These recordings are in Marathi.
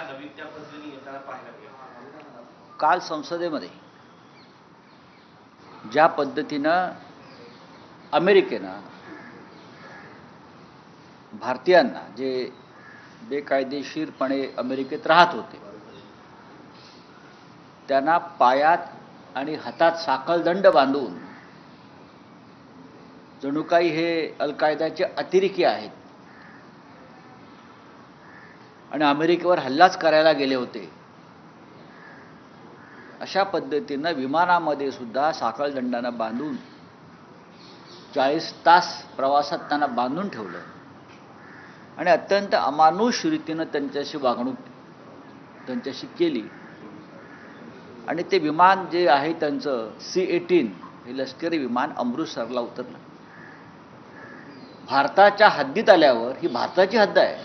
हवी त्या पद्धतीने येताना पाहायला मिळालं. काल संसदेमध्ये ज्या पद्धतीनं अमेरिकेनं भारतीयांना जे बेकायदेशीरपणे अमेरिकेत राहत होते त्यांना पायात आणि हातात साखळदंड बांधून जणू काही हे अल कायदाचे अतिरेकी आहेत आणि अमेरिकेवर हल्लाच करायला गेले होते अशा पद्धतीनं विमानामध्ये सुद्धा साखळदंडानं बांधून 40 तास प्रवासात त्यांना बांधून ठेवलं आणि अत्यंत अमानुष रीतीनं त्यांच्याशी वागणूक त्यांच्याशी केली आणि ते विमान जे आहे त्यांचं C-18 हे लष्करी विमान अमृतसरला उतरलं. भारताच्या हद्दीत आल्यावर ही भारताची हद्द आहे.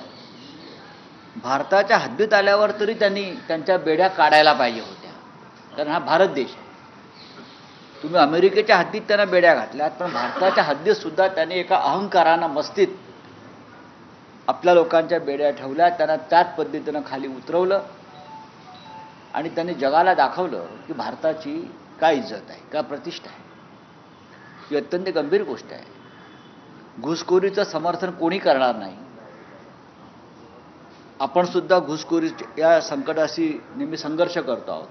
भारताच्या हद्दीत आल्यावर तरी त्यांनी त्यांच्या बेड्या काढायला पाहिजे होत्या कारण हा भारत देश आहे. तुम्ही अमेरिकेच्या हद्दीत त्यांना बेड्या घातल्यात पण भारताच्या हद्दीत सुद्धा त्यांनी एका अहंकारानं मस्तीत आपल्या लोकांच्या बेड्या ठेवल्या. त्यांना त्याच पद्धतीनं खाली उतरवलं आणि त्यांनी जगाला दाखवलं की भारताची काय इज्जत आहे, काय प्रतिष्ठा आहे. ही अत्यंत गंभीर गोष्ट आहे. घुसखोरीचं समर्थन कोणी करणार नाही. आपण सुद्धा घुसखोरी या संकटाशी नेहमी संघर्ष करतो आहोत.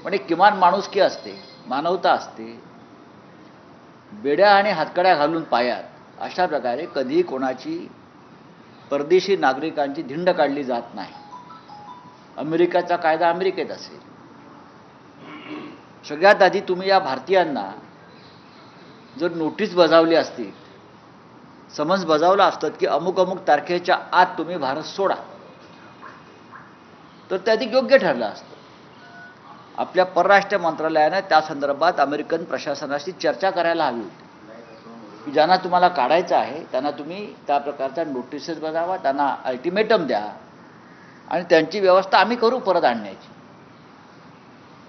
पण एक किमान माणुसकी असते, मानवता असते. बेड्या आणि हातकड्या घालून पायात अशा प्रकारे कधीही कोणाची परदेशी नागरिकांची धिंड काढली जात नाही. अमेरिकेचा कायदा अमेरिकेत असेल. सगळ्यात आधी तुम्ही या भारतीयांना जर नोटीस बजावली असती, समन्स बजावलं असतं की अमुक अमुक तारखेच्या आत तुम्ही भारत सोडा तर ते अधिक योग्य ठरलं असतं. आपल्या परराष्ट्र मंत्रालयानं त्या संदर्भात अमेरिकन प्रशासनाशी चर्चा करायला हवी होती की ज्यांना तुम्हाला काढायचं आहे त्यांना तुम्ही त्या प्रकारच्या नोटिसेस बजावा, त्यांना अल्टिमेटम द्या आणि त्यांची व्यवस्था आम्ही करू परत आणण्याची.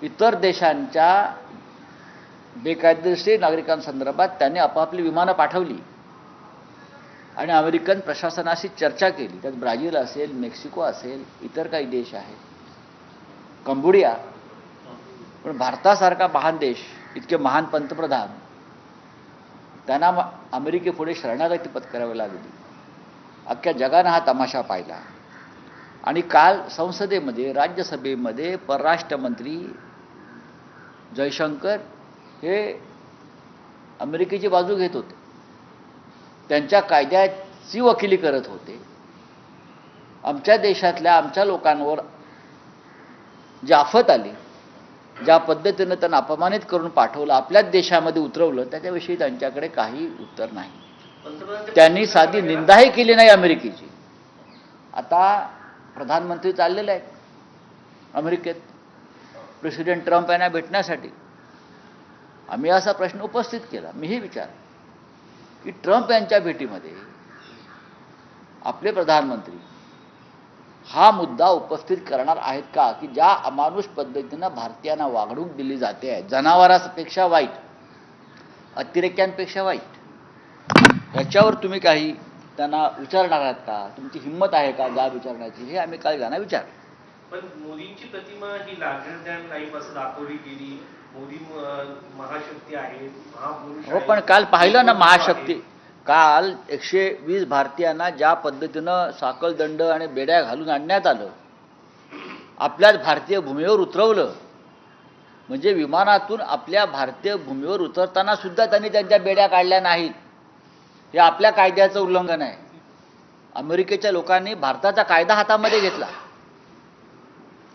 इतर देशांच्या बेकायदेशीर नागरिकांसंदर्भात त्यांनी आपापली विमानं पाठवली आणि अमेरिकन प्रशासनाशी चर्चा केली. त्यात ब्राझील असेल, मेक्सिको असेल, इतर काही देश आहेत, कंबोडिया. पण भारतासारखा महान देश, इतके महान पंतप्रधान, त्यांना अमेरिकेपुढे शरणागती पत्करावी लागली. अख्ख्या जगानं हा तमाशा पाहिला. आणि काल संसदेमध्ये, राज्यसभेमध्ये परराष्ट्र मंत्री जयशंकर हे अमेरिकेची बाजू घेत होते, त्यांच्या कायद्याची वकिली करत होते. आमच्या देशातल्या आमच्या लोकांवर जी आफत आली, ज्या पद्धतीनं त्यांना अपमानित करून पाठवलं, आपल्याच देशामध्ये उतरवलं, त्याच्याविषयी त्यांच्याकडे काही उत्तर नाही. त्यांनी साधी निंदाही केली नाही अमेरिकेची. आता प्रधानमंत्री चाललेले आहेत अमेरिकेत प्रेसिडेंट ट्रम्प यांना भेटण्यासाठी. आम्ही असा प्रश्न उपस्थित केला, मीही विचार की ट्रम्प यांच्या भेटीमध्ये आपले प्रधानमंत्री हा मुद्दा उपस्थित करणार आहेत का की ज्या अमानुष पद्धतीनं भारतीयांना वागणूक दिली जाते आहे, जनावरांपेक्षा वाईट, अतिरेक्यांपेक्षा वाईट, याच्यावर तुम्ही काही त्यांना विचारणार आहात का? तुमची हिंमत आहे का जा विचारण्याची? हे आम्ही काल त्यांना विचार. पण मोदींची प्रतिमा ही लार्जर दॅन लाईफ असं दाखवली गेली. मोदी महाशक्ती आहे, महापुरुष. हो, पण काल पाहिलं ना महाशक्ती. काल 120 भारतीयांना ज्या पद्धतीनं साखळदंड आणि बेड्या घालून आणण्यात आलं, आपल्याच भारतीय भूमीवर उतरवलं. म्हणजे विमानातून आपल्या भारतीय भूमीवर उतरताना सुद्धा त्यांनी त्यांच्या बेड्या काढल्या नाहीत. हे आपल्या कायद्याचं उल्लंघन आहे. अमेरिकेच्या लोकांनी भारताचा कायदा हातामध्ये घेतला.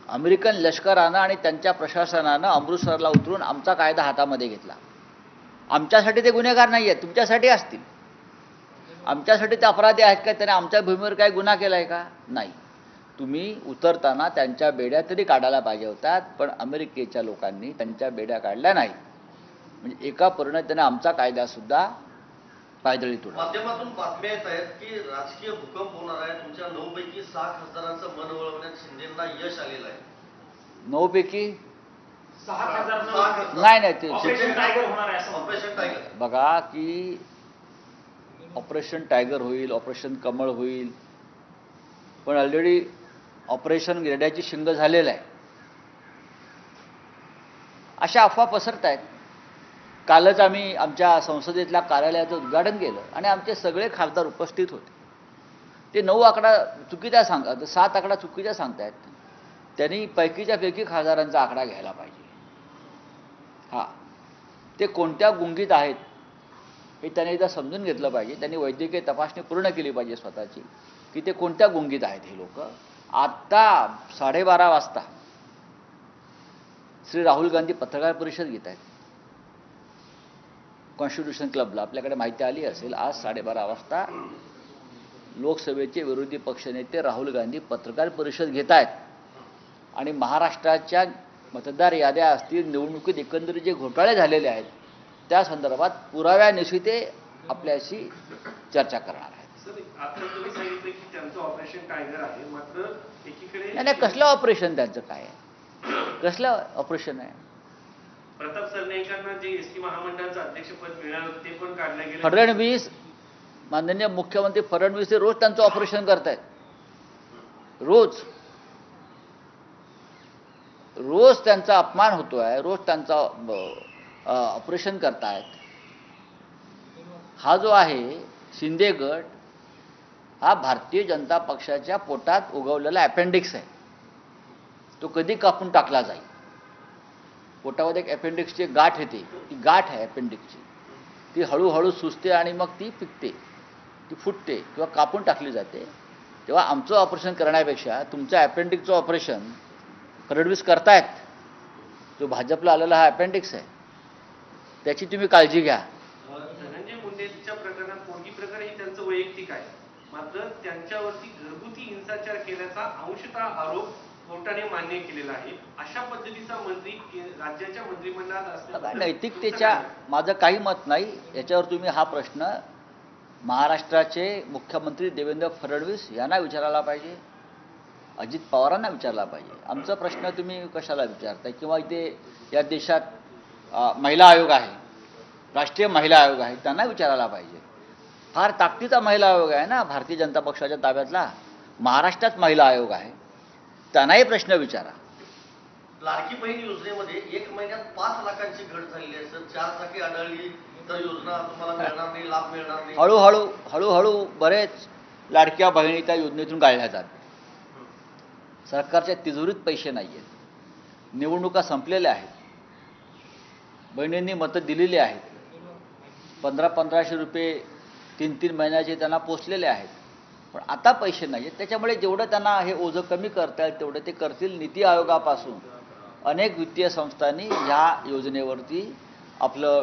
अमेरिकन लष्करानं आणि त्यांच्या प्रशासनानं अमृतसरला उतरून आमचा कायदा हातामध्ये घेतला. आमच्यासाठी ते गुन्हेगार नाही आहेत, तुमच्यासाठी असतील. आमच्यासाठी ते अपराधी आहेत का? त्याने आमच्या भूमीवर काय गुन्हा केला आहे का? नाही. तुम्ही उतरताना त्यांच्या बेड्या तरी काढायला पाहिजे होत्यात, पण अमेरिकेच्या लोकांनी त्यांच्या बेड्या काढल्या नाही. म्हणजे एका पूर्ण त्याने आमचा कायदासुद्धा पायदळी तुडला. माध्यमातून बातम्या येत आहेत की राजकीय भूकंप होणार आहे. तुमच्या 9 पैकी 6 खासदारांचं मन वळवण्यात शिंदेंना यश आलेलं आहे. 9 पैकी 6 खासदार नाही ते ऑपरेशन टायगर होणार आहे असं ऑपरेशन टायगर बघा की ऑपरेशन टायगर होईल, ऑपरेशन कमळ होईल, पण ऑलरेडी ऑपरेशन गिरड्याची शिंग झालेलं आहे, अशा अफवा पसरत आहेत. कालच आम्ही आमच्या संसदेतल्या कार्यालयाचं उद्घाटन केलं आणि आमचे सगळे खासदार उपस्थित होते. ते 9 आकडा चुकीचा सांगतात, 7 आकडा चुकीचा सांगतायत. त्यांनी पैकीच्या पैकी खासदारांचा आकडा घ्यायला पाहिजे. हां, ते कोणत्या गुंगीत आहेत हे त्यांनी एकदा समजून घेतलं पाहिजे. त्यांनी वैद्यकीय तपासणी पूर्ण केली पाहिजे स्वतःची, की ते कोणत्या गुंगीत आहेत हे लोक. आत्ता 12:30 वाजता श्री राहुल गांधी पत्रकार परिषद घेत आहेत कॉन्स्टिट्यूशन क्लबला. आपल्याकडे माहिती आली असेल, आज 12:30 वाजता लोकसभेचे विरोधी पक्षनेते राहुल गांधी पत्रकार परिषद घेत आहेत आणि महाराष्ट्राच्या मतदार याद्या असतील, निवडणुकीत एकंदरीत जे घोटाळे झालेले आहेत त्या संदर्भात पुराव्यानिशी ते आपल्याशी चर्चा करणार आहेत. सर, आता तुम्ही सांगितलं की त्यांचं ऑपरेशन टायगर आहे, मात्र एकीकडे नाही, कसलं ऑपरेशन त्यांचं काय आहे? कसलं ऑपरेशन आहे? प्रताप सरनाईकांना जे एसटी महामंडळाचं अध्यक्षपद मिळालं ते पण काढलं गेलं. फडणवीस, माननीय मुख्यमंत्री फडणवीस हे रोज त्यांचं ऑपरेशन करतायत. रोज त्यांचा अपमान होतोय, रोज त्यांचा ऑपरेशन करतायत. हा जो आहे शिंदे गट, हा भारतीय जनता पक्षाच्या पोटात उगवलेला अपेंडिक्स आहे. तो कधी कापून टाकला जाईल. पोटामध्ये एक अपेंडिक्सची गाठ येते, ती गाठ आहे अपेंडिक्सची, ती हळूहळू सुचते आणि मग ती पिकते, ती फुटते किंवा कापून टाकली जाते. तेव्हा आमचं ऑपरेशन करण्यापेक्षा तुमचं अपेंडिक्सचं ऑपरेशन फडणवीस करतायत. जो भाजपला आलेला हा अपेंडिक्स आहे, त्याची तुम्ही काळजी घ्या. धनंजय मुंडेंच्या प्रकरणात पोटगी प्रकरण ही त्यांचं वैयक्तिक आहे, मात्र त्यांच्यावरती घरगुती हिंसाचार केल्याचा अंशतः आरोप कोर्टाने मान्य केलेला आहे. अशा पद्धतीचा मंत्री राज्याच्या मंत्रिमंडळात असल्यास नैतिकतेच्या माझं काही मत नाही याच्यावर. तुम्ही हा प्रश्न महाराष्ट्राचे मुख्यमंत्री देवेंद्र फडणवीस यांना विचारायला पाहिजे, अजित पवारांना विचारला पाहिजे. आमचा प्रश्न तुम्ही कशाला विचारताय? किंवा इथे या देशात महिला आयोग आहे, राष्ट्रीय महिला आयोग आहे, त्यांना विचारायला पाहिजे. फार ताकदीचा महिला आयोग आहे ना भारतीय जनता पक्षाच्या ताब्यातला. महाराष्ट्रात महिला आयोग आहे, त्यांनाही प्रश्न विचारा. लाडकी बहीण योजनेमध्ये 1 महिन्यात 5 लाखांची घट झालेली आहे सर. 4 चाकी आढळली तर योजना तुम्हाला मिळणार नाही, लाभ मिळणार नाही. हळूहळू बरेच लाडक्या बहिणी त्या योजनेतून काढल्या जातात. सरकारच्या तिजोरीत पैसे नाही आहेत. निवडणुका संपलेल्या आहेत, बहिणींनी मतं दिलेली आहेत. 1500 रुपये 3 महिन्याचे त्यांना पोचलेले आहेत, पण आता पैसे नाही आहेत. त्याच्यामुळे जेवढं त्यांना हे ओझं कमी करता येईल तेवढं ते करतील. नीती आयोगापासून अनेक वित्तीय संस्थांनी ह्या योजनेवरती आपलं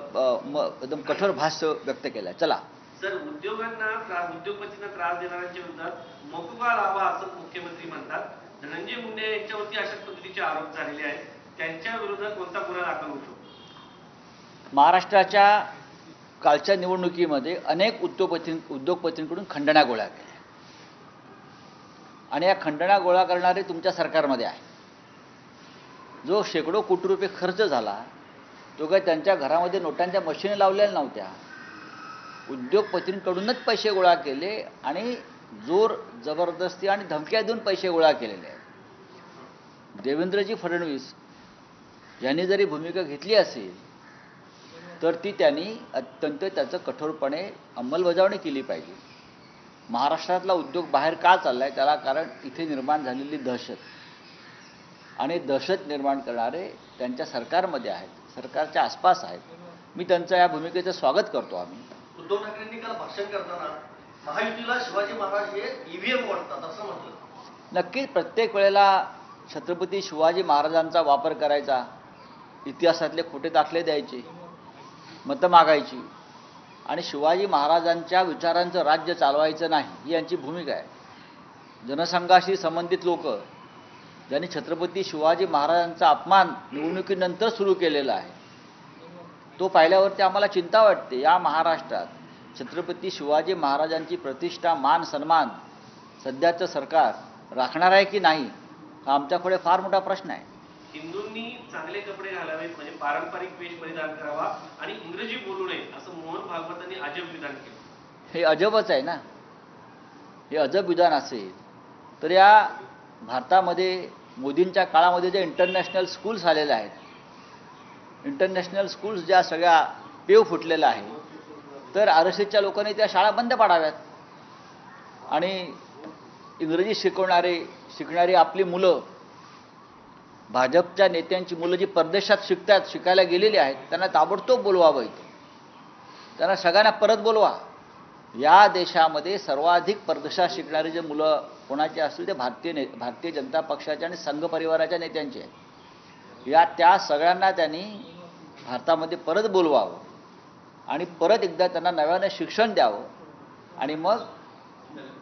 एकदम कठोर भाष्य व्यक्त केलं आहे. चला सर, उद्योगपतींना त्रास देणाऱ्यांच्या विरोधात मोकुका लावा असं मुख्यमंत्री म्हणतात. धनंजय मुंडे यांच्यावरती अशाच पद्धतीचे आरोप झालेले आहेत, त्यांच्या विरोधात कोणता गुन्हा दाखल होऊ शकतो? महाराष्ट्राच्या कालच्या निवडणुकीमध्ये अनेक उद्योगपतींकडून खंडण्या गोळा केल्या आणि या खंडण्या गोळा करणारे तुमच्या सरकारमध्ये आहे. जो शेकडो कोटी रुपये खर्च झाला तो काय त्यांच्या घरामध्ये नोटांच्या मशिनी लावलेल्या नव्हत्या. उद्योगपतींकडूनच पैसे गोळा केले आणि जोर जबरदस्ती आणि धमक्या देऊन पैसे गोळा केलेले आहेत. देवेंद्रजी फडणवीस यांनी जरी भूमिका घेतली असेल तर ती त्यांनी अत्यंत त्याचं कठोरपणे अंमलबजावणी केली पाहिजे. महाराष्ट्रातला उद्योग बाहेर का चाललाय त्याला कारण इथे निर्माण झालेली दहशत आणि दहशत निर्माण करणारे त्यांच्या सरकारमध्ये आहेत, सरकारच्या आसपास आहेत. मी त्यांचं या भूमिकेचं स्वागत करतो. आम्ही उद्धव ठाकरेंनी काल भाषण करताना महायुतीला शिवाजी महाराज हे ईव्हीएम वाटतात असं म्हटलं. नक्कीच प्रत्येक वेळेला छत्रपती शिवाजी महाराजांचा वापर करायचा, इतिहासातले खोटे दाखले द्यायचे, मतं मागायची आणि शिवाजी महाराजांच्या विचारांचं राज्य चालवायचं नाही ही यांची भूमिका आहे. जनसंघाशी संबंधित लोक ज्यांनी छत्रपती शिवाजी महाराजांचा अपमान निवडणुकीनंतर सुरू केलेला आहे तो पाहिल्यावरती आम्हाला चिंता वाटते. या महाराष्ट्रात छत्रपती शिवाजी महाराजांची प्रतिष्ठा, मान, सन्मान सध्याचं सरकार राखणार आहे की नाही हा आमच्यापुढे फार मोठा प्रश्न आहे. हिंदूंनी चांगले कपडे घालावेत, म्हणजे पारंपरिक वेश परिधान करावा आणि इंग्रजी बोलू नये असं मोहन भागवतांनी अजब विधान केलं. हे अजबच आहे ना. हे अजब विधान असेल तर या भारतामध्ये मोदींच्या काळामध्ये जे इंटरनॅशनल स्कूल्स आलेले आहेत, इंटरनॅशनल स्कूल्स ज्या सगळ्या पेव फुटलेल्या आहे, तर आरएसएसच्या लोकांनी त्या शाळा बंद पाडाव्यात आणि इंग्रजी शिकणारी आपली मुलं, भाजपच्या नेत्यांची मुलं जी परदेशात शिकायला गेलेली आहेत, त्यांना ताबडतोब बोलवावं इथे, त्यांना सगळ्यांना परत बोलवा. या देशामध्ये सर्वाधिक परदेशात शिकणारी जे मुलं कोणाचे असतील ते भारतीय जनता पक्षाच्या आणि संघ परिवाराच्या नेत्यांचे आहेत. त्या सगळ्यांना त्यांनी भारतामध्ये परत बोलवावं आणि परत एकदा त्यांना नव्यानं शिक्षण द्यावं आणि मग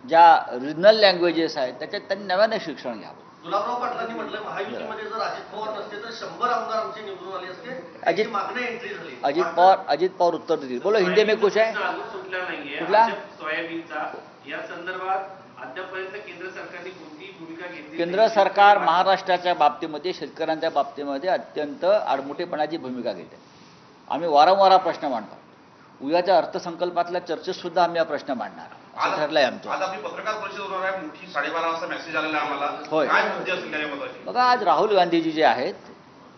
ज्या रिजनल लँग्वेजेस आहेत त्याच्यात त्यांनी नव्यानं शिक्षण घ्यावं. गुलाबराव पाटलांनी म्हटलं महायुतीमध्ये जर अजित पवार नसते तर 100 आमदार आमचे निवडून आले असते, त्याची मागणी एंट्री झाली. अजित पवार उत्तर देतील. बोलो हिंदी में कुछ है सुटला नाहीये. कुठला सोयाबीनचा या संदर्भात अद्यापर्यंत केंद्र सरकारने कोणतीही भूमिका घेतली? केंद्र सरकार महाराष्ट्राच्या बाबतीमध्ये, शेतकऱ्यांच्या बाबतीमध्ये अत्यंत आडमुठेपणाची भूमिका घेते. आम्ही वारंवार प्रश्न मांडतो. उद्याच्या अर्थसंकल्पातल्या चर्चेत सुद्धा आम्ही हा प्रश्न मांडणार असं ठरलंय आमचं. आज आपली पत्रकार परिषद होणार आहे, मोठी 12:30 वाजता मेसेज आलेला आहे आम्हाला. होय. काय मुद्दे असतील त्याच्याबद्दल? बघा, आज राहुल गांधीजी जे आहेत,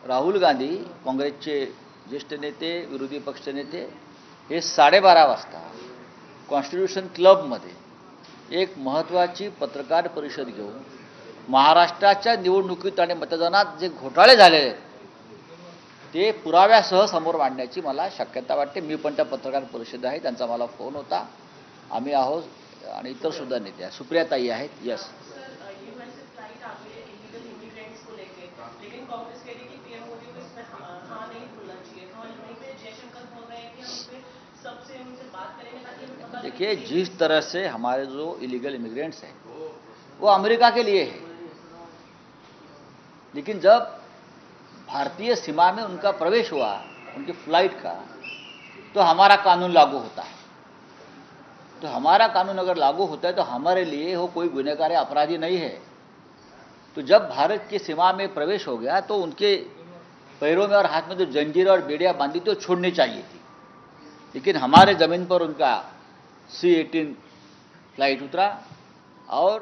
राहुल गांधी काँग्रेसचे ज्येष्ठ नेते, विरोधी पक्ष नेते, हे 12:30 वाजता कॉन्स्टिट्यूशन क्लबमध्ये एक महत्त्वाची पत्रकार परिषद घेऊन महाराष्ट्राच्या निवडणुकीत आणि मतदानात जे घोटाळे झालेले आहेत ते पुराव्यासह समोर मांडण्याची मला शक्यता वाटते. मी पण त्या पत्रकार परिषद आहे, त्यांचा मला फोन होता. आम्ही आहोत आणि इतर सुद्धा नेते आहेत. सुप्रियाताई आहेत. यस, देखिए, जिस तरह से हमारे जो इलीगल इमिग्रेंट्स हैं वो अमेरिका के लिए है, लेकिन जब भारतीय सीमा में उनका प्रवेश हुआ, उनकी फ्लाइट का, तो हमारा कानून लागू होता है. तो हमारा कानून अगर लागू होता है तो हमारे लिए वो कोई गुनहगार अपराधी नहीं है. तो जब भारत की सीमा में प्रवेश हो गया तो उनके पैरों में और हाथ में जो जंजीर और बेड़ियां बांधी तो छोड़नी चाहिए थी, लेकिन हमारे ज़मीन पर उनका C-18 फ्लाइट उतरा और